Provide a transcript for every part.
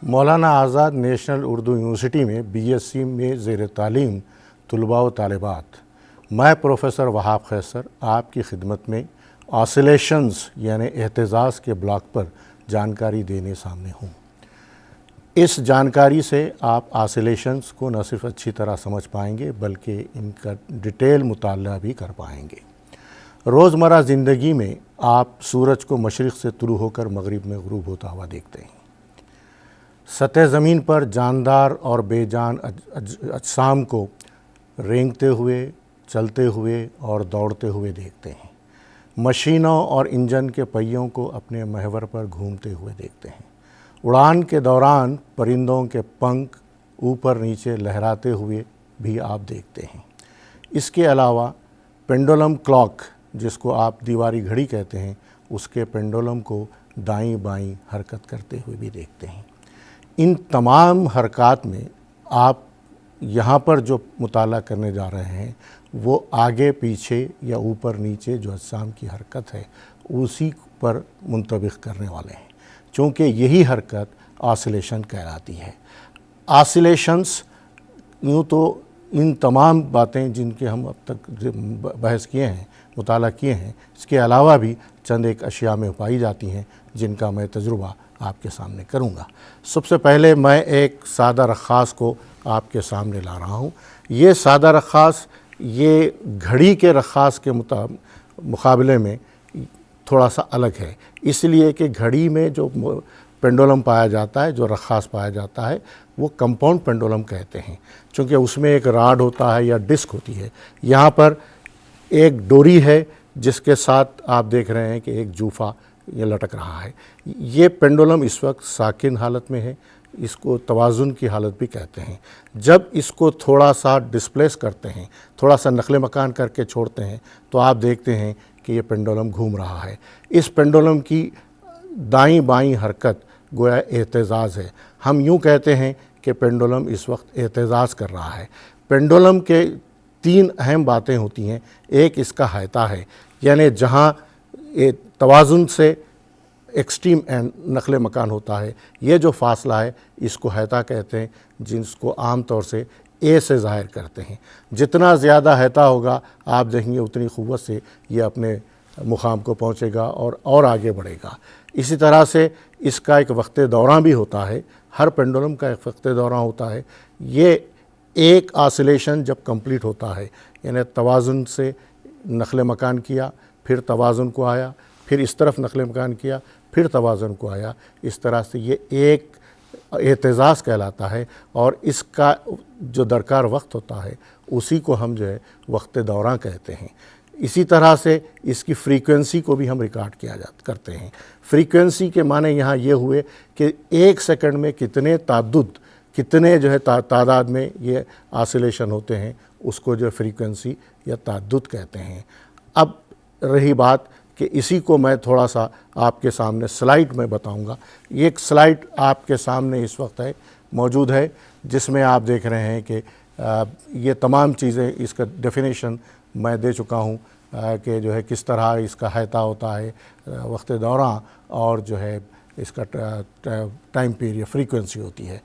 Maulana Azad national Urdu university میں BSc میں زیر تعلیم طلباء و طالبات، میں پروفیسر وہاب خیسر آپ کی خدمت میں آسیلیشنز یعنی اہتزاز کے بلاک پر جانکاری دینے سامنے ہوں۔ اس جانکاری سے آپ آسیلیشنز کو نہ صرف اچھی طرح سمجھ پائیں گے بلکہ ان کا ڈیٹیل مطالعہ بھی کر پائیں گے۔ روزمرہ زندگی میں آپ سورج کو مشرق سے طلوع ہو کر مغرب میں غروب ہوتا ہوا دیکھتے ہیں۔ سطح زمین پر جاندار اور بے جان اجسام کو رینگتے ہوئے، چلتے ہوئے اور دوڑتے ہوئے دیکھتے ہیں۔ مشینوں اور انجن کے پہیوں کو اپنے محور پر گھومتے ہوئے دیکھتے ہیں۔ اڑان کے دوران پرندوں کے پنکھ اوپر نیچے لہراتے ہوئے بھی آپ دیکھتے ہیں۔ اس کے علاوہ پینڈولم کلاک، جس کو آپ دیواری گھڑی کہتے ہیں، اس کے پینڈولم کو دائیں بائیں حرکت کرتے ہوئے بھی دیکھتے ہیں۔ ان تمام حرکات میں آپ یہاں پر جو مطالعہ کرنے جا رہے ہیں وہ آگے پیچھے یا اوپر نیچے جو اجسام کی حرکت ہے اسی پر منطبق کرنے والے ہیں، چونکہ یہی حرکت آسیلیشن کہلاتی ہے۔ آسیلیشنز یوں تو ان تمام باتیں جن کے ہم اب تک بحث کیے ہیں، مطالعہ کیے ہیں، اس کے علاوہ بھی چند ایک اشیاء میں پائی جاتی ہیں جن کا میں تجربہ آپ کے سامنے کروں گا۔ سب سے پہلے میں ایک سادہ رخاص کو آپ کے سامنے لا رہا ہوں۔ یہ سادہ رخاص یہ گھڑی کے رخاص کے مقابلے میں تھوڑا سا الگ ہے، اس لیے کہ گھڑی میں جو پینڈولم پایا جاتا ہے، جو رخاص پایا جاتا ہے، وہ کمپاؤنڈ پینڈولم کہتے ہیں، چونکہ اس میں ایک راڈ ہوتا ہے یا ڈسک ہوتی ہے۔ یہاں پر ایک ڈوری ہے جس کے ساتھ آپ دیکھ رہے ہیں کہ ایک جوفا یہ لٹک رہا ہے۔ یہ پینڈولم اس وقت ساکن حالت میں ہے، اس کو توازن کی حالت بھی کہتے ہیں۔ جب اس کو تھوڑا سا ڈسپلیس کرتے ہیں، تھوڑا سا نقل مکان کر کے چھوڑتے ہیں، تو آپ دیکھتے ہیں کہ یہ پینڈولم گھوم رہا ہے۔ اس پینڈولم کی دائیں بائیں حرکت گویا اہتزاز ہے۔ ہم یوں کہتے ہیں کہ پینڈولم اس وقت اہتزاز کر رہا ہے۔ پینڈولم کے تین اہم باتیں ہوتی ہیں۔ ایک اس کا ہیتا ہے، یعنی جہاں توازن سے ایکسٹریم اینڈ نقل مکان ہوتا ہے، یہ جو فاصلہ ہے اس کو ہیتا کہتے ہیں، جس کو عام طور سے اے سے ظاہر کرتے ہیں۔ جتنا زیادہ ہیتا ہوگا آپ دیکھیں گے اتنی قوت سے یہ اپنے مقام کو پہنچے گا اور آگے بڑھے گا۔ اسی طرح سے اس کا ایک وقت دوران بھی ہوتا ہے، ہر پینڈولم کا ایک وقت دوران ہوتا ہے۔ یہ ایک آسیلیشن جب کمپلیٹ ہوتا ہے، یعنی توازن سے نقل مکان کیا، پھر توازن کو آیا، پھر اس طرف نقل مکان کیا، پھر توازن کو آیا، اس طرح سے یہ ایک اہتزاز کہلاتا ہے، اور اس کا جو درکار وقت ہوتا ہے اسی کو ہم جو ہے وقت دوران کہتے ہیں۔ اسی طرح سے اس کی فریکوینسی کو بھی ہم ریکارڈ کرتے ہیں۔ فریکوینسی کے معنی یہاں یہ ہوئے کہ ایک سیکنڈ میں کتنے جو ہے تعداد میں یہ آسیلیشن ہوتے ہیں، اس کو جو فریکوینسی یا تعدد کہتے ہیں۔ اب رہی بات کہ اسی کو میں تھوڑا سا آپ کے سامنے سلائیڈ میں بتاؤں گا۔ یہ ایک سلائیڈ آپ کے سامنے اس وقت موجود ہے، جس میں آپ دیکھ رہے ہیں کہ یہ تمام چیزیں، اس کا ڈیفینیشن میں دے چکا ہوں کہ جو ہے کس طرح اس کا ہیتا ہوتا ہے، وقت دوران، اور جو ہے اس کا ٹائم پیریڈ فریکوینسی ہوتی ہے۔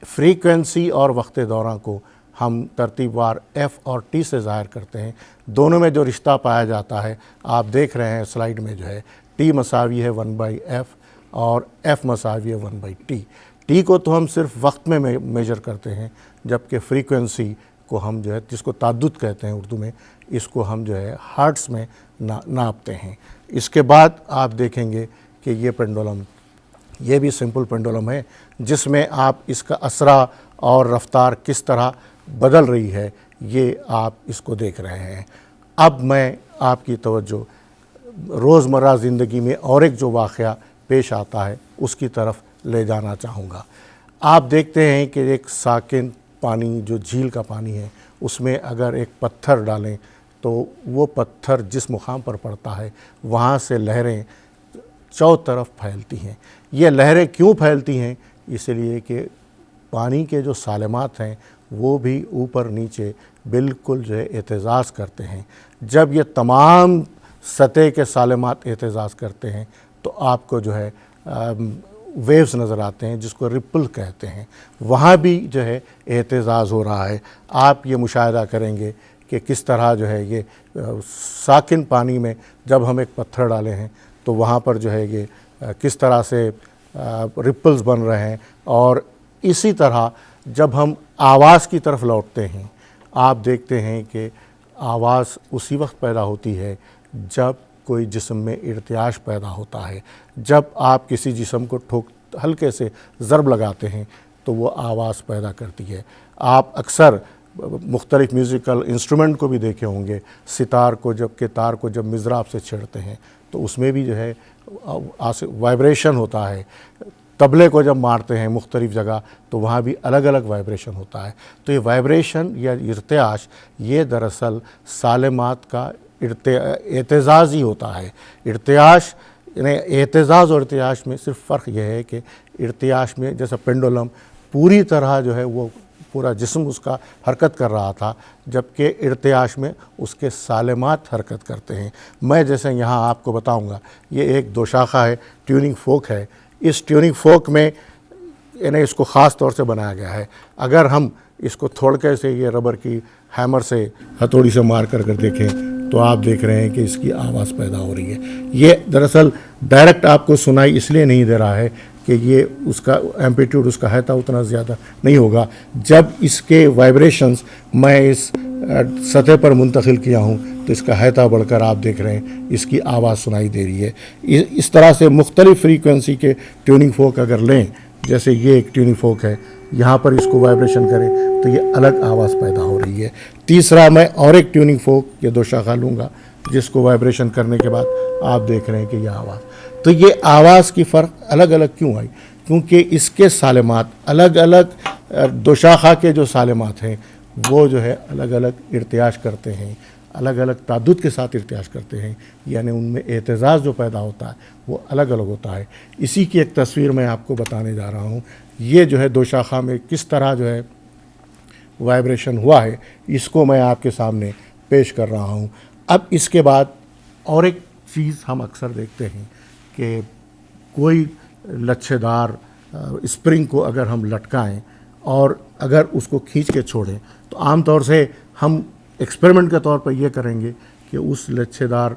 فریکوینسی اور وقت دوران کو ہم ترتیب وار ایف اور ٹی سے ظاہر کرتے ہیں۔ دونوں میں جو رشتہ پایا جاتا ہے آپ دیکھ رہے ہیں سلائیڈ میں، جو ہے ٹی مساوی ہے 1/f اور ایف مساوی ہے 1/t۔ ٹی کو تو ہم صرف وقت میں میجر کرتے ہیں، جبکہ فریکوینسی کو ہم جو ہے، جس کو تعدد کہتے ہیں اردو میں، اس کو ہم جو ہے ہرٹز میں ناپتے ہیں۔ اس کے بعد آپ دیکھیں گے کہ یہ پینڈولم، یہ بھی سمپل پینڈولم ہے، جس میں آپ اس کا اسرا اور رفتار کس طرح بدل رہی ہے یہ آپ اس کو دیکھ رہے ہیں۔ اب میں آپ کی توجہ روزمرہ زندگی میں اور ایک جو واقعہ پیش آتا ہے اس کی طرف لے جانا چاہوں گا۔ آپ دیکھتے ہیں کہ ایک ساکن پانی، جو جھیل کا پانی ہے، اس میں اگر ایک پتھر ڈالیں تو وہ پتھر جس مقام پر پڑتا ہے وہاں سے لہریں چاروں طرف پھیلتی ہیں۔ یہ لہریں کیوں پھیلتی ہیں؟ اس لیے کہ پانی کے جو سالمات ہیں وہ بھی اوپر نیچے بالکل جو ہے اہتزاز کرتے ہیں۔ جب یہ تمام سطح کے سالمات اہتزاز کرتے ہیں تو آپ کو جو ہے ویوز نظر آتے ہیں جس کو رپل کہتے ہیں، وہاں بھی جو ہے اہتزاز ہو رہا ہے۔ آپ یہ مشاہدہ کریں گے کہ کس طرح جو ہے یہ ساکن پانی میں جب ہم ایک پتھر ڈالے ہیں تو وہاں پر جو ہے یہ کس طرح سے رپلز بن رہے ہیں، اور اسی طرح جب ہم آواز کی طرف لوٹتے ہیں آپ دیکھتے ہیں کہ آواز اسی وقت پیدا ہوتی ہے جب کوئی جسم میں ارتعاش پیدا ہوتا ہے۔ جب آپ کسی جسم کو ہلکے سے ضرب لگاتے ہیں تو وہ آواز پیدا کرتی ہے۔ آپ اکثر مختلف میوزیکل انسٹرومنٹ کو بھی دیکھے ہوں گے، ستار کو تار کو جب مضراب سے چھیڑتے ہیں تو اس میں بھی جو ہے وائبریشن ہوتا ہے۔ طبلے کو جب مارتے ہیں مختلف جگہ تو وہاں بھی الگ الگ وائبریشن ہوتا ہے۔ تو یہ وائبریشن یا ارتعاش یہ دراصل سالمات کا اہتزاز ہی ہوتا ہے۔ ارتعاش یعنی اہتزاز اور ارتعاش میں صرف فرق یہ ہے کہ ارتعاش میں جیسا پینڈولم پوری طرح جو ہے وہ پورا جسم اس کا حرکت کر رہا تھا، جبکہ ارتعاش میں اس کے سالمات حرکت کرتے ہیں۔ میں جیسے یہاں آپ کو بتاؤں گا، یہ ایک دوشاخہ ہے، ٹیوننگ فوک ہے۔ اس ٹیوننگ فوک میں یعنی اس کو خاص طور سے بنایا گیا ہے۔ اگر ہم اس کو تھوڑکے سے یہ ربر کی ہیمر سے ہتھوڑی سے مار کر دیکھیں تو آپ دیکھ رہے ہیں کہ اس کی آواز پیدا ہو رہی ہے۔ یہ دراصل ڈائریکٹ آپ کو سنائی اس لیے نہیں دے رہا ہے کہ یہ اس کا ایمپلیٹیوڈ اس کا ہیتا اتنا زیادہ نہیں ہوگا۔ جب اس کے وائبریشنز میں اس سطح پر منتقل کیا ہوں تو اس کا ہیتا بڑھ کر آپ دیکھ رہے ہیں اس کی آواز سنائی دے رہی ہے۔ اس طرح سے مختلف فریکوینسی کے ٹیوننگ فوک اگر لیں، جیسے یہ ایک ٹیوننگ فوک ہے، یہاں پر اس کو وائبریشن کریں تو یہ الگ آواز پیدا ہو رہی ہے۔ تیسرا میں اور ایک ٹیوننگ فوک یہ دوشاخہ لوں گا جس کو وائبریشن کرنے کے بعد آپ دیکھ رہے ہیں کہ یہ آواز، تو یہ آواز کی فرق الگ الگ کیوں آئی؟ کیونکہ اس کے سالمات الگ الگ دوشاخہ کے جو سالمات ہیں وہ جو ہے الگ الگ ارتعاش کرتے ہیں، الگ الگ تعدد کے ساتھ ارتعاش کرتے ہیں، یعنی ان میں اہتزاز جو پیدا ہوتا ہے وہ الگ الگ ہوتا ہے۔ اسی کی ایک تصویر میں آپ کو بتانے جا رہا ہوں۔ یہ جو ہے دوشاخہ میں کس طرح جو ہے وائبریشن ہوا ہے، اس کو میں آپ کے سامنے پیش کر رہا ہوں۔ اب اس کے بعد اور ایک چیز ہم اکثر دیکھتے ہیں کہ کوئی لچھے دار اسپرنگ کو اگر ہم لٹکائیں اور اگر اس کو کھینچ کے چھوڑیں تو عام طور سے ہم ایکسپیریمنٹ کے طور پر یہ کریں گے کہ اس لچھے دار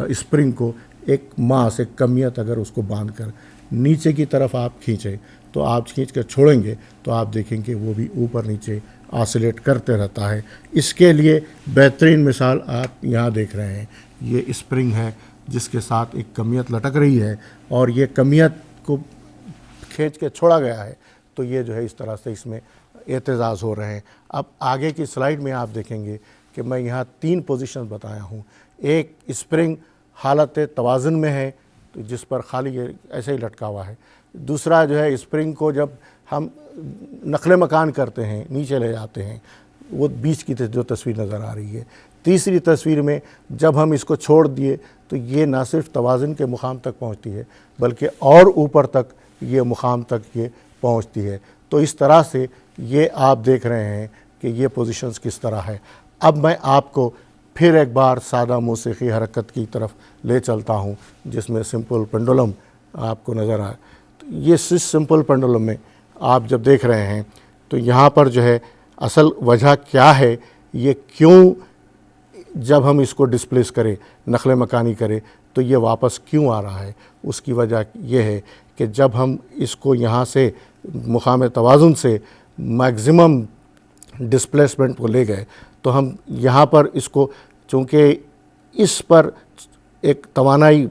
اسپرنگ کو ایک ماس، ایک کمیت اگر اس کو باندھ کر نیچے کی طرف آپ کھینچیں تو آپ کھینچ کر چھوڑیں گے تو آپ دیکھیں کہ وہ بھی اوپر نیچے آسیلیٹ کرتے رہتا ہے۔ اس کے لیے بہترین مثال آپ یہاں دیکھ رہے ہیں، یہ اسپرنگ ہے جس کے ساتھ ایک کمیت لٹک رہی ہے اور یہ کمیت کو کھینچ کے چھوڑا گیا ہے تو یہ جو ہے اس طرح سے اس میں اہتزاز ہو رہے ہیں۔ اب آگے کی سلائیڈ میں آپ دیکھیں گے کہ میں یہاں 3 پوزیشن بتایا ہوں۔ ایک اسپرنگ حالت توازن میں ہے تو جس پر خالی ایسے ہی لٹکا ہوا ہے۔ دوسرا جو ہے اسپرنگ کو جب ہم نقل مکان کرتے ہیں، نیچے لے جاتے ہیں، وہ بیچ کی جو تصویر نظر آ رہی ہے۔ تیسری تصویر میں جب ہم اس کو چھوڑ دیے تو یہ نہ صرف توازن کے مقام تک پہنچتی ہے بلکہ اور اوپر تک یہ مقام تک یہ پہنچتی ہے۔ تو اس طرح سے یہ آپ دیکھ رہے ہیں کہ یہ پوزیشنز کس طرح ہے۔ اب میں آپ کو پھر ایک بار سادہ موسیقی حرکت کی طرف لے چلتا ہوں جس میں سمپل پینڈولم آپ کو نظر آئے۔ یہ سمپل پینڈولم میں آپ جب دیکھ رہے ہیں تو یہاں پر جو ہے اصل وجہ کیا ہے، یہ کیوں جب ہم اس کو ڈسپلیس کریں، نقل مکانی کریں تو یہ واپس کیوں آ رہا ہے؟ اس کی وجہ یہ ہے کہ جب ہم اس کو یہاں سے مقام توازن سے میگزیمم ڈسپلیسمنٹ کو لے گئے تو ہم یہاں پر اس کو، چونکہ اس پر ایک توانائی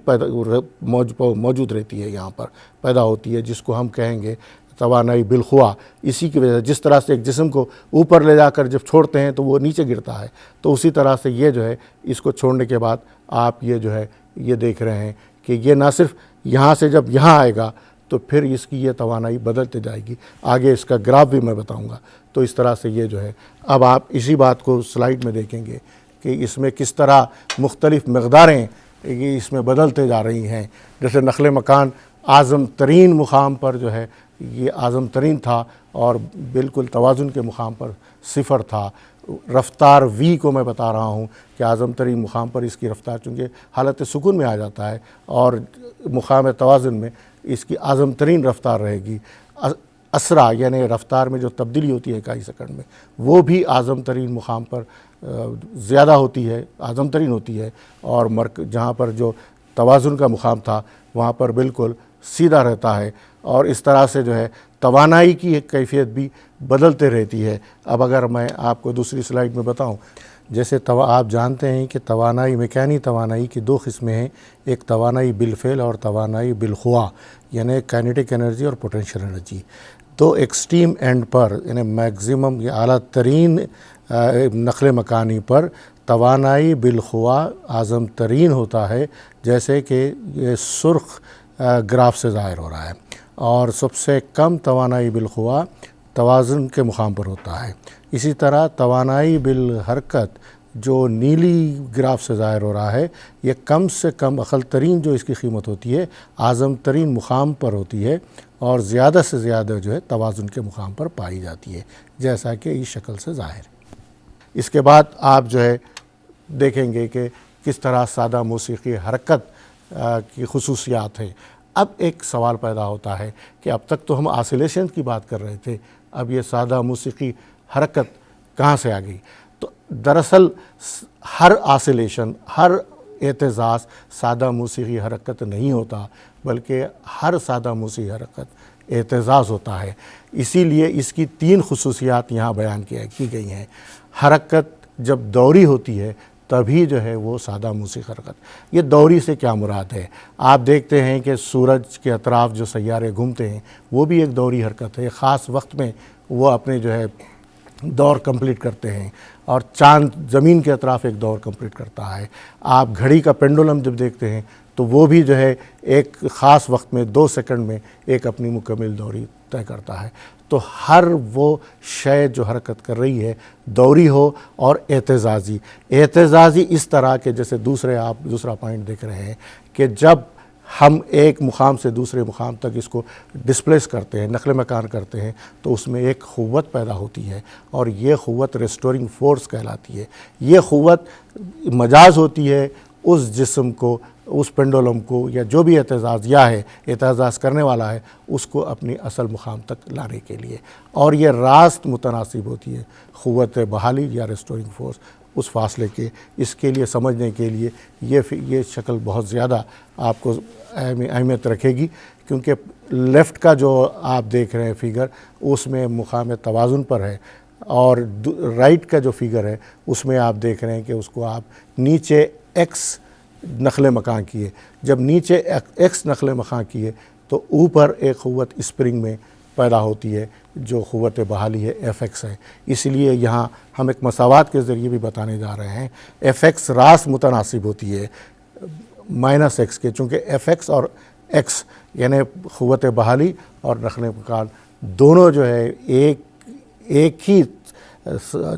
موجود رہتی ہے، یہاں پر پیدا ہوتی ہے جس کو ہم کہیں گے توانائی بالخوا۔ اسی کی وجہ سے جس طرح سے ایک جسم کو اوپر لے جا کر جب چھوڑتے ہیں تو وہ نیچے گرتا ہے، تو اسی طرح سے یہ جو ہے اس کو چھوڑنے کے بعد آپ یہ جو ہے یہ دیکھ رہے ہیں کہ یہ نہ صرف یہاں سے جب یہاں آئے گا تو پھر اس کی یہ توانائی بدلتے جائے گی۔ آگے اس کا گراف بھی میں بتاؤں گا۔ تو اس طرح سے یہ جو ہے اب آپ اسی بات کو سلائیڈ میں دیکھیں گے کہ اس میں کس طرح مختلف مقداریں یہ اس میں بدلتے جا رہی ہیں۔ جیسے نقل مکان اعظم ترین مقام پر جو ہے یہ اعظم ترین تھا اور بالکل توازن کے مقام پر 0 تھا۔ رفتار وی کو میں بتا رہا ہوں کہ اعظم ترین مقام پر اس کی رفتار چونکہ حالت سکون میں آ جاتا ہے اور مقام توازن میں اس کی اعظم ترین رفتار رہے گی. اسرع یعنی رفتار میں جو تبدیلی ہوتی ہے اکائی سیکنڈ میں، وہ بھی اعظم ترین مقام پر زیادہ ہوتی ہے، اعظم ترین ہوتی ہے، اور جہاں پر جو توازن کا مقام تھا وہاں پر بالکل سیدھا رہتا ہے. اور اس طرح سے جو ہے توانائی کی ایک کیفیت بھی بدلتے رہتی ہے. اب اگر میں آپ کو دوسری سلائیڈ میں بتاؤں، جیسے آپ جانتے ہیں کہ توانائی، میکانی توانائی کی دو قسمیں ہیں، ایک توانائی بالفعل اور توانائی بالخواہ، یعنی کائنیٹک انرجی اور پوٹینشیل انرجی. تو ایکسٹریم اینڈ پر یعنی میکزیمم یا اعلیٰ ترین نقل مکانی پر توانائی بالخواہ اعظم ترین ہوتا ہے، جیسے کہ یہ سرخ گراف سے ظاہر ہو رہا ہے، اور سب سے کم توانائی بالخواہ توازن کے مقام پر ہوتا ہے. اسی طرح توانائی بالحرکت جو نیلی گراف سے ظاہر ہو رہا ہے، یہ کم سے کم اقل ترین جو اس کی قیمت ہوتی ہے اعظم ترین مقام پر ہوتی ہے، اور زیادہ سے زیادہ جو ہے توازن کے مقام پر پائی جاتی ہے، جیسا کہ اس شکل سے ظاہر ہے. اس کے بعد آپ جو ہے دیکھیں گے کہ کس طرح سادہ موسیقی حرکت کی خصوصیات ہیں. اب ایک سوال پیدا ہوتا ہے کہ اب تک تو ہم آسیلیشن کی بات کر رہے تھے، اب یہ سادہ موسیقی حرکت کہاں سے آ گئی؟ تو دراصل ہر آسیلیشن، ہر اہتزاز سادہ موسیقی حرکت نہیں ہوتا، بلکہ ہر سادہ موسیقی حرکت اہتزاز ہوتا ہے. اسی لیے اس کی 3 خصوصیات یہاں بیان کی گئی ہیں. حرکت جب دوری ہوتی ہے تبھی جو ہے وہ سادہ موسیقی حرکت. یہ دوری سے کیا مراد ہے؟ آپ دیکھتے ہیں کہ سورج کے اطراف جو سیارے گھومتے ہیں وہ بھی ایک دوری حرکت ہے، خاص وقت میں وہ اپنے جو ہے دور کمپلیٹ کرتے ہیں، اور چاند زمین کے اطراف ایک دور کمپلیٹ کرتا ہے. آپ گھڑی کا پینڈولم جب دیکھتے ہیں تو وہ بھی جو ہے ایک خاص وقت میں 2 سیکنڈ میں ایک اپنی مکمل دوری طے کرتا ہے. تو ہر وہ شے جو حرکت کر رہی ہے، دوری ہو اور اہتزازی اس طرح کے، جیسے دوسرا پوائنٹ دیکھ رہے ہیں کہ جب ہم ایک مقام سے دوسرے مقام تک اس کو ڈسپلیس کرتے ہیں، نقل مکان کرتے ہیں، تو اس میں ایک قوت پیدا ہوتی ہے، اور یہ قوت ریسٹورنگ فورس کہلاتی ہے. یہ قوت مجاز ہوتی ہے اس جسم کو، اس پینڈولم کو، یا جو بھی اہتزاز کرنے والا ہے، اس کو اپنی اصل مقام تک لانے کے لیے. اور یہ راست متناسب ہوتی ہے قوت بحالی یا ریسٹورنگ فورس اس فاصلے کے. اس کے لیے سمجھنے کے لیے یہ شکل بہت زیادہ آپ کو اہمیت رکھے گی، کیونکہ لیفٹ کا جو آپ دیکھ رہے ہیں فگر، اس میں مقام توازن پر ہے، اور رائٹ کا جو فگر ہے اس میں آپ دیکھ رہے ہیں کہ اس کو آپ نیچے ایکس نقل مکان کیے. جب نیچے ایکس نقل مکان کیے تو اوپر ایک قوت اسپرنگ میں پیدا ہوتی ہے جو قوت بحالی ہے، ایف ایکس ہے. اس لیے یہاں ہم ایک مساوات کے ذریعے بھی بتانے جا رہے ہیں. ایف ایکس راست متناسب ہوتی ہے مائنس ایکس کے، چونکہ ایف ایکس اور ایکس یعنی قوت بحالی اور نقل مکان دونوں جو ہے ایک ہی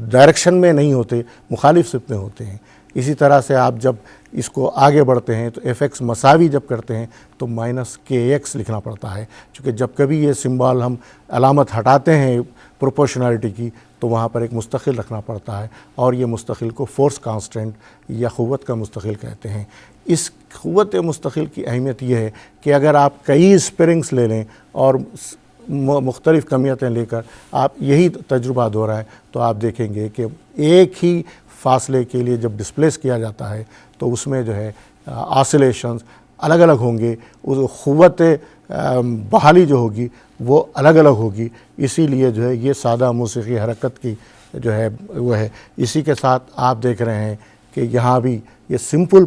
ڈائریکشن میں نہیں ہوتے، مخالف سمت میں ہوتے ہیں. اسی طرح سے آپ جب اس کو آگے بڑھتے ہیں تو ایف ایکس مساوی جب کرتے ہیں تو مائنس کے ایکس لکھنا پڑتا ہے، چونکہ جب کبھی یہ سمبال ہم علامت ہٹاتے ہیں پروپورشنالٹی کی تو وہاں پر ایک مستقل رکھنا پڑتا ہے، اور یہ مستقل کو فورس کانسٹنٹ یا قوت کا مستقل کہتے ہیں. اس قوت مستقل کی اہمیت یہ ہے کہ اگر آپ کئی اسپرنگس لے لیں اور مختلف کمیتیں لے کر آپ یہی تجربہ دہرائیں تو آپ دیکھیں گے کہ ایک ہی فاصلے کے لیے جب ڈسپلیس کیا جاتا ہے تو اس میں جو ہے آسیلیشنز الگ الگ ہوں گے، قوت بحالی جو ہوگی وہ الگ الگ ہوگی. اسی لیے جو ہے یہ سادہ موسیقی حرکت کی جو ہے وہ ہے. اسی کے ساتھ آپ دیکھ رہے ہیں کہ یہاں بھی یہ سمپل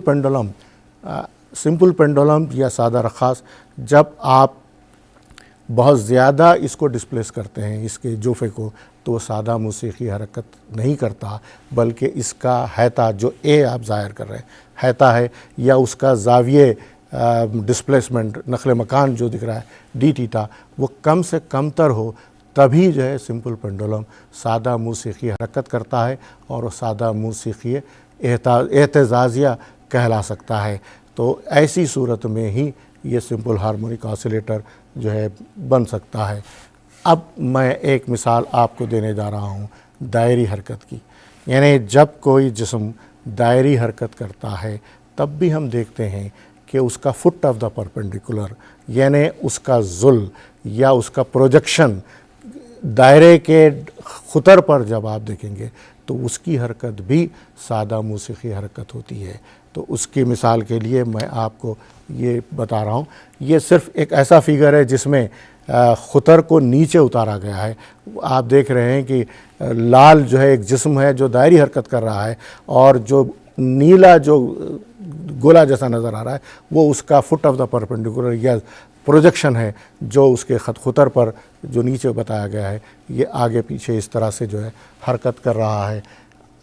پینڈولم یا سادہ رقاص، جب آپ بہت زیادہ اس کو ڈسپلیس کرتے ہیں، اس کے جوفے کو، تو وہ سادہ موسیقی حرکت نہیں کرتا، بلکہ اس کا ہیتا جو اے آپ ظاہر کر رہے ہیں ہیتا ہے، یا اس کا زاویے ڈسپلیسمنٹ نقل مکان جو دکھ رہا ہے ڈی تھیٹا، وہ کم سے کم تر ہو، تبھی جو ہے سمپل پینڈولم سادہ موسیقی حرکت کرتا ہے اور وہ سادہ موسیقی اہتزازیہ کہلا سکتا ہے. تو ایسی صورت میں ہی یہ سمپل ہارمونک آسیلیٹر جو ہے بن سکتا ہے. اب میں ایک مثال آپ کو دینے جا رہا ہوں دائری حرکت کی. یعنی جب کوئی جسم دائری حرکت کرتا ہے تب بھی ہم دیکھتے ہیں کہ اس کا فٹ آف دا پرپنڈیکولر یعنی اس کا ذل یا اس کا پروجیکشن دائرے کے خطر پر جب آپ دیکھیں گے تو اس کی حرکت بھی سادہ موسیقی حرکت ہوتی ہے. تو اس کی مثال کے لیے میں آپ کو یہ بتا رہا ہوں، یہ صرف ایک ایسا فگر ہے جس میں خطر کو نیچے اتارا گیا ہے. آپ دیکھ رہے ہیں کہ لال جو ہے ایک جسم ہے جو دائری حرکت کر رہا ہے، اور جو نیلا جو گولا جیسا نظر آ رہا ہے وہ اس کا فٹ آف دا پرپنڈیکولر یا پروجیکشن ہے جو اس کے خطر پر جو نیچے بتایا گیا ہے یہ آگے پیچھے اس طرح سے جو ہے حرکت کر رہا ہے.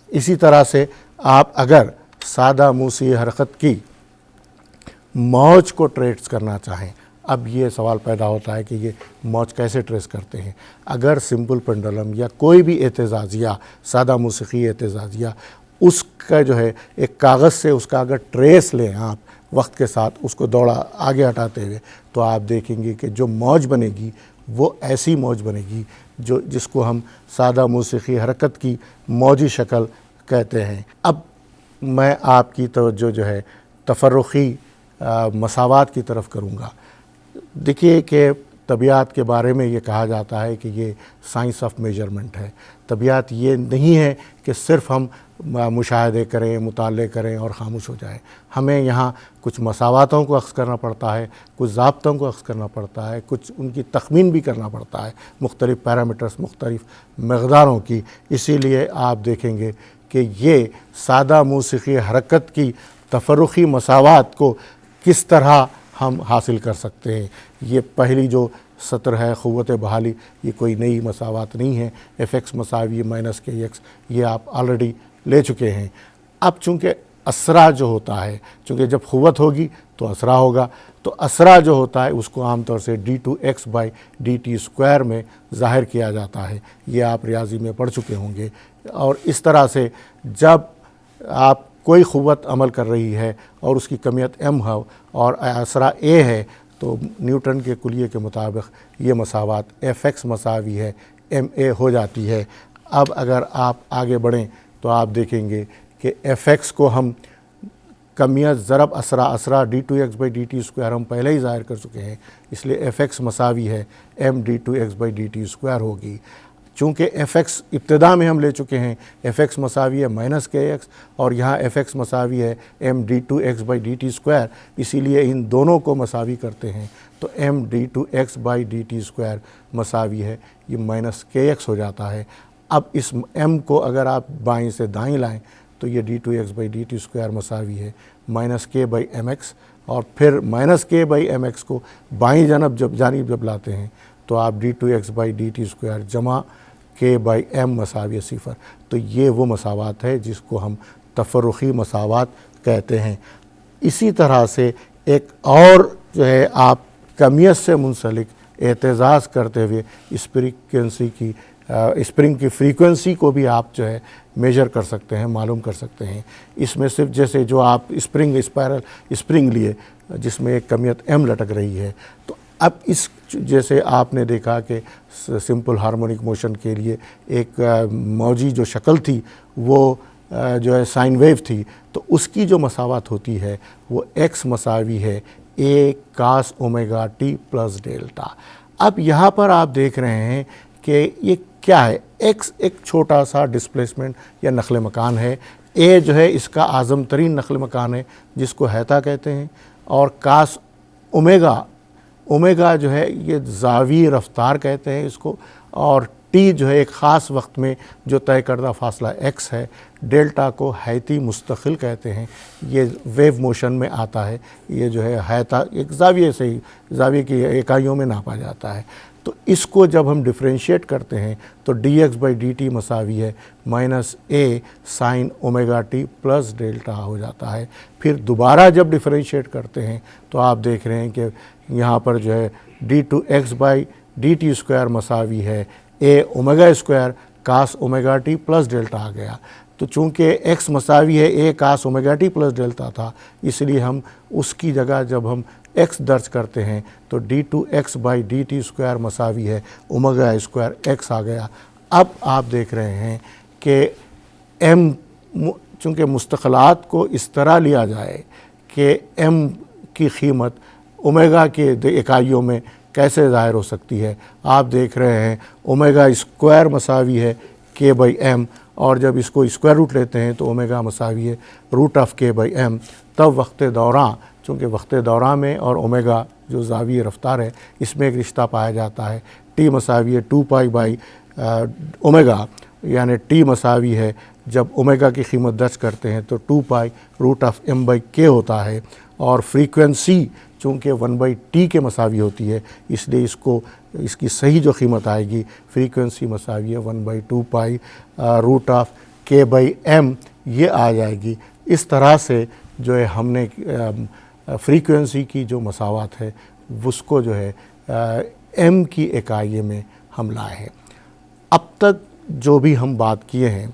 اسی طرح سے آپ اگر سادہ موسیقی حرکت کی موج کو ٹریس کرنا چاہیں، اب یہ سوال پیدا ہوتا ہے کہ یہ موج کیسے ٹریس کرتے ہیں. اگر سمپل پنڈولم یا کوئی بھی اہتزازیہ سادہ موسیقی اہتزازیہ اس کا جو ہے ایک کاغذ سے اس کا اگر ٹریس لیں آپ وقت کے ساتھ اس کو دوڑا آگے ہٹاتے ہوئے، تو آپ دیکھیں گے کہ جو موج بنے گی وہ ایسی موج بنے گی جس کو ہم سادہ موسیقی حرکت کی موجی شکل کہتے ہیں. اب میں آپ کی توجہ جو ہے تفرقی مساوات کی طرف کروں گا. دیکھیے کہ طبیعت کے بارے میں یہ کہا جاتا ہے کہ یہ سائنس آف میجرمنٹ ہے. طبیعت یہ نہیں ہے کہ صرف ہم مشاہدے کریں، مطالعے کریں اور خاموش ہو جائیں. ہمیں یہاں کچھ مساواتوں کو اخذ کرنا پڑتا ہے، کچھ ضابطوں کو اخذ کرنا پڑتا ہے، کچھ ان کی تخمین بھی کرنا پڑتا ہے، مختلف پیرامیٹرز، مختلف مقداروں کی. اسی لیے آپ دیکھیں گے کہ یہ سادہ موسیقی حرکت کی تفرقی مساوات کو کس طرح ہم حاصل کر سکتے ہیں. یہ پہلی جو سطر ہے قوت بحالی، یہ کوئی نئی مساوات نہیں ہے. ایف ایکس مساوی مائنس کے ایکس یہ آپ آلریڈی لے چکے ہیں. اب چونکہ اسرا جو ہوتا ہے، چونکہ جب قوت ہوگی تو اسرا ہوگا، تو اسرا جو ہوتا ہے اس کو عام طور سے d2x/dt² میں ظاہر کیا جاتا ہے. یہ آپ ریاضی میں پڑھ چکے ہوں گے. اور اس طرح سے جب آپ کوئی قوت عمل کر رہی ہے اور اس کی کمیت m ہو اور اسرا a ہے تو نیوٹن کے کلیے کے مطابق یہ مساوات ایف ایکس مساوی ہے ایم اے ہو جاتی ہے. اب اگر آپ آگے بڑھیں تو آپ دیکھیں گے کہ ایف ایکس کو ہم کمیت ضرب اسرا d2x/dt² ہم پہلے ہی ظاہر کر چکے ہیں، اس لیے ایف ایکس مساوی ہے m d2x/dt² ہوگی. چونکہ ایف ایکس ابتدا میں ہم لے چکے ہیں ایف ایکس مساوی ہے مائنس کے ایکس اور یہاں ایف ایکس مساوی ہے m d2x/dt²، اسی لیے ان دونوں کو مساوی کرتے ہیں تو m d2x/dt² مساوی ہے یہ مائنس کے ایکس ہو جاتا ہے. اب اس m کو اگر آپ بائیں سے دائیں لائیں تو یہ d2x/dt² مساوی ہے مائنس k/mx، اور پھر مائنس k/mx کو بائیں جانب جب لاتے ہیں تو آپ d2x/dt² جمع k/m مساوی 0. تو یہ وہ مساوات ہے جس کو ہم تفرقی مساوات کہتے ہیں. اسی طرح سے ایک اور جو ہے آپ کمیت سے منسلک اعتزاز کرتے ہوئے اسپرنگ کی فریکوینسی کو بھی آپ جو ہے میجر کر سکتے ہیں، معلوم کر سکتے ہیں. اس میں صرف جیسے جو آپ اسپائرل اسپرنگ لیے جس میں ایک کمیت m لٹک رہی ہے، تو اب اس جیسے آپ نے دیکھا کہ سمپل ہارمونک موشن کے لیے ایک موجی جو شکل تھی وہ جو ہے سائن ویو تھی، تو اس کی جو مساوات ہوتی ہے وہ x مساوی ہے a cos omega t plus delta. اب یہاں پر آپ دیکھ رہے ہیں کہ یہ کیا ہے، x ایک چھوٹا سا ڈسپلیسمنٹ یا نقل مکان ہے، a جو ہے اس کا اعظم ترین نقل مکان ہے جس کو ہیتا کہتے ہیں، اور cos اومیگا جو ہے یہ زاوی رفتار کہتے ہیں اس کو، اور ٹی جو ہے ایک خاص وقت میں جو طے کردہ فاصلہ ایکس ہے. ڈیلٹا کو حیتی مستقل کہتے ہیں، یہ ویو موشن میں آتا ہے، یہ جو ہے حیتا ایک زاویے سے ہی زاویے کی اکائیوں میں ناپا جاتا ہے. تو اس کو جب ہم ڈفرینشیٹ کرتے ہیں تو dx/dt مساوی ہے minus a sine omega t plus delta ہو جاتا ہے. پھر دوبارہ جب ڈفرینشیٹ کرتے ہیں تو آپ دیکھ رہے ہیں کہ یہاں پر جو ہے d2x/dt² مساوی ہے a omega square cos omega t plus delta آ گیا. تو چونکہ x مساوی ہے a cos omega t plus delta تھا، اس لیے ہم اس کی جگہ جب ہم x درج کرتے ہیں تو d2x/dt² مساوی ہے اومیگا اسکوائر x آ گیا. اب آپ دیکھ رہے ہیں کہ m چونکہ مستقلات کو اس طرح لیا جائے کہ m کی قیمت اومیگا کے اکائیوں میں کیسے ظاہر ہو سکتی ہے؟ آپ دیکھ رہے ہیں اومیگا اسکوائر مساوی ہے k/m، اور جب اس کو اسکوائر روٹ لیتے ہیں تو اومیگا مساوی ہے √k/m۔ تب وقت دوران، چونکہ وقت دوران میں اور اومیگا جو زاویہ رفتار ہے اس میں ایک رشتہ پایا جاتا ہے، t مساوی ہے 2π/اومیگا، یعنی t مساوی ہے جب اومیگا کی قیمت درج کرتے ہیں تو 2π√m/k ہوتا ہے، اور فریکوینسی چونکہ 1/t کے مساوی ہوتی ہے اس لیے اس کی صحیح جو قیمت آئے گی فریکوینسی مساوی ہے 1/2π√k/m یہ آ جائے گی۔ اس طرح سے جو ہے ہم نے فریکوینسی کی جو مساوات ہے اس کو جو ہے m کی اکائی میں ہم لائے ہیں۔ اب تک جو بھی ہم بات کیے ہیں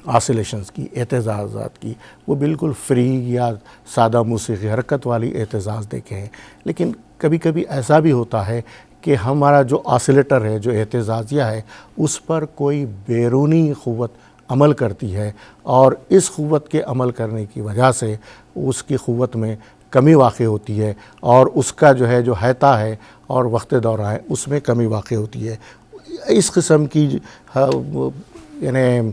آسیلیشنز کی، اہتزازات کی، وہ بالکل فری یا سادہ موسیقی حرکت والی اہتزاز دیکھے ہیں، لیکن کبھی کبھی ایسا بھی ہوتا ہے کہ ہمارا جو آسیلیٹر ہے، جو اہتزازیہ ہے، اس پر کوئی بیرونی قوت عمل کرتی ہے، اور اس قوت کے عمل کرنے کی وجہ سے اس کی قوت میں کمی واقع ہوتی ہے، اور اس کا جو ہے جو حیطہ ہے اور وقت دورہ ہے اس میں کمی واقع ہوتی ہے۔ اس قسم کی یعنی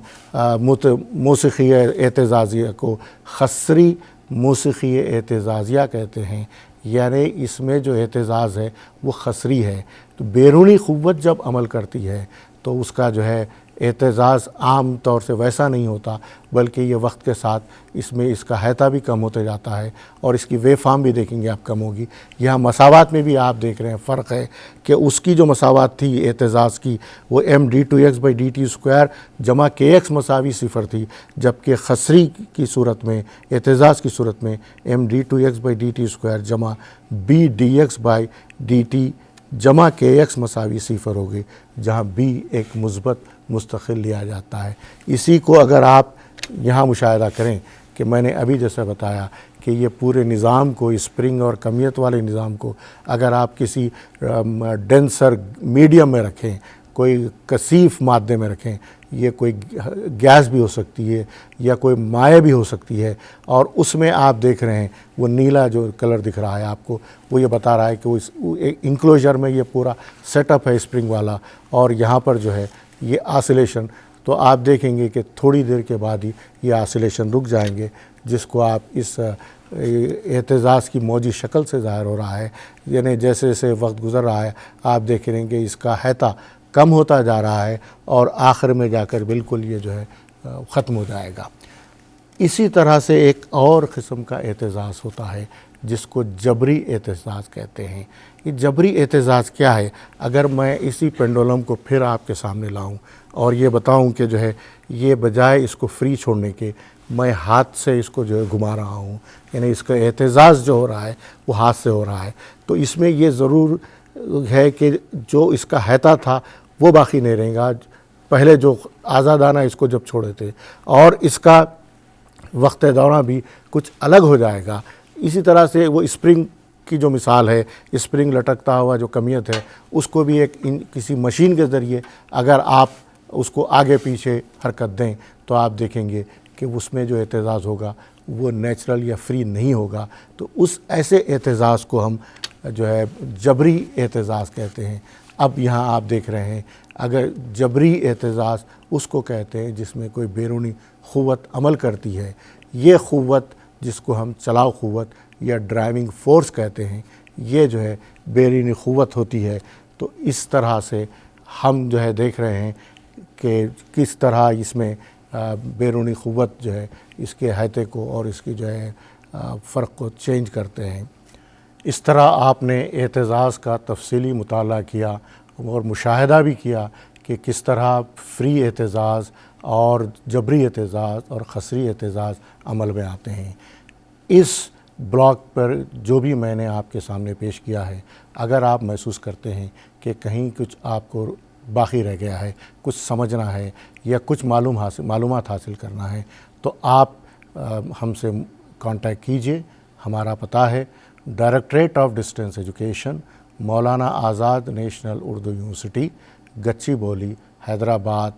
موسیقی اہتزازیہ کو خسری موسیقی اہتزازیہ کہتے ہیں، یعنی اس میں جو اہتزاز ہے وہ خسری ہے۔ تو بیرونی قوت جب عمل کرتی ہے تو اس کا جو ہے اہتزاز عام طور سے ویسا نہیں ہوتا، بلکہ یہ وقت کے ساتھ اس میں اس کا حیطہ بھی کم ہوتے جاتا ہے، اور اس کی ویو فارم بھی دیکھیں گے آپ کم ہوگی۔ یہاں مساوات میں بھی آپ دیکھ رہے ہیں فرق ہے کہ اس کی جو مساوات تھی اہتزاز کی وہ m/2x/dt² جمع kx مساوی 0 تھی، جبکہ خسری کی صورت میں، اہتزاز کی صورت میں m/2x/dt² جمع b/dx/dt جمع kx مساوی 0 ہوگی، جہاں b ایک مثبت مستقل لیا جاتا ہے۔ اسی کو اگر آپ یہاں مشاہدہ کریں کہ میں نے ابھی جیسے بتایا کہ یہ پورے نظام کو، اسپرنگ اور کمیت والے نظام کو اگر آپ کسی ڈینسر میڈیم میں رکھیں، کوئی کثیف مادے میں رکھیں، یہ کوئی گیس بھی ہو سکتی ہے یا کوئی مائع بھی ہو سکتی ہے، اور اس میں آپ دیکھ رہے ہیں وہ نیلا جو کلر دکھ رہا ہے آپ کو، وہ یہ بتا رہا ہے کہ وہ انکلوجر میں یہ پورا سیٹ اپ ہے اسپرنگ والا، اور یہاں پر جو ہے یہ آسیلیشن، تو آپ دیکھیں گے کہ تھوڑی دیر کے بعد ہی یہ آسیلیشن رک جائیں گے، جس کو آپ اس اہتزاز کی موجی شکل سے ظاہر ہو رہا ہے۔ یعنی جیسے جیسے وقت گزر رہا ہے آپ دیکھ رہے ہیں کہ اس کا حیطہ کم ہوتا جا رہا ہے، اور آخر میں جا کر بالکل یہ جو ہے ختم ہو جائے گا۔ اسی طرح سے ایک اور قسم کا اہتزاز ہوتا ہے جس کو جبری اہتزاز کہتے ہیں۔ یہ جبری اہتزاز کیا ہے؟ اگر میں اسی پینڈولم کو پھر آپ کے سامنے لاؤں اور یہ بتاؤں کہ جو ہے یہ بجائے اس کو فری چھوڑنے کے میں ہاتھ سے اس کو جو ہے گھما رہا ہوں، یعنی اس کا اہتزاز جو ہو رہا ہے وہ ہاتھ سے ہو رہا ہے، تو اس میں یہ ضرور ہے کہ جو اس کا حیطہ تھا وہ باقی نہیں رہے گا، پہلے جو آزادانہ اس کو جب چھوڑے تھے، اور اس کا وقت دورہ بھی کچھ الگ ہو جائے گا۔ اسی طرح سے وہ اسپرنگ کی جو مثال ہے، اسپرنگ لٹکتا ہوا جو کمیت ہے، اس کو بھی ایک کسی مشین کے ذریعے اگر آپ اس کو آگے پیچھے حرکت دیں تو آپ دیکھیں گے کہ اس میں جو اہتزاز ہوگا وہ نیچرل یا فری نہیں ہوگا، تو اس ایسے اہتزاز کو ہم جو ہے جبری اہتزاز کہتے ہیں۔ اب یہاں آپ دیکھ رہے ہیں اگر جبری اہتزاز اس کو کہتے ہیں جس میں کوئی بیرونی قوت عمل کرتی ہے، یہ قوت جس کو ہم چلاؤ قوت یا ڈرائیونگ فورس کہتے ہیں، یہ جو ہے بیرونی قوت ہوتی ہے۔ تو اس طرح سے ہم جو ہے دیکھ رہے ہیں کہ کس طرح اس میں بیرونی قوت جو ہے اس کے حیطے کو اور اس کی جو ہے فرق کو چینج کرتے ہیں۔ اس طرح آپ نے اہتزاز کا تفصیلی مطالعہ کیا اور مشاہدہ بھی کیا کہ کس طرح فری اہتزاز اور جبری اہتزاز اور خسری اہتزاز عمل میں آتے ہیں۔ اس بلاگ پر جو بھی میں نے آپ کے سامنے پیش کیا ہے، اگر آپ محسوس کرتے ہیں کہ کہیں کچھ آپ کو باقی رہ گیا ہے، کچھ سمجھنا ہے یا کچھ معلومات حاصل کرنا ہے، تو آپ ہم سے کانٹیکٹ کیجئے۔ ہمارا پتہ ہے directorate of distance education, Maulana Azad national Urdu university, گچی بولی، حیدرآباد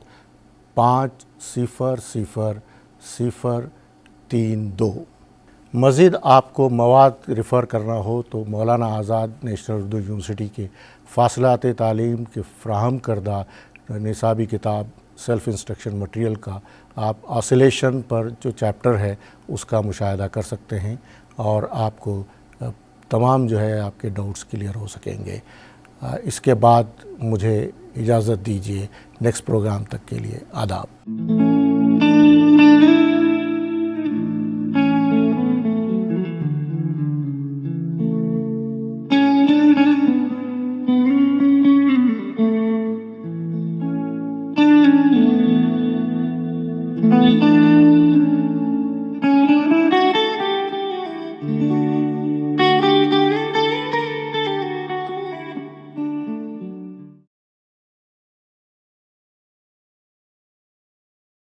500032۔ مزید آپ کو مواد ریفر کرنا ہو تو مولانا آزاد نیشنل اردو یونیورسٹی کے فاصلاتی تعلیم کے فراہم کردہ نصابی کتاب سیلف انسٹرکشن مٹیریل کا آپ آسیلیشن پر جو چیپٹر ہے اس کا مشاہدہ کر سکتے ہیں، اور آپ کو تمام جو ہے آپ کے ڈاؤٹس کلیئر ہو سکیں گے۔ اس کے بعد مجھے اجازت دیجیے، نیکسٹ پروگرام تک کے لیے آداب۔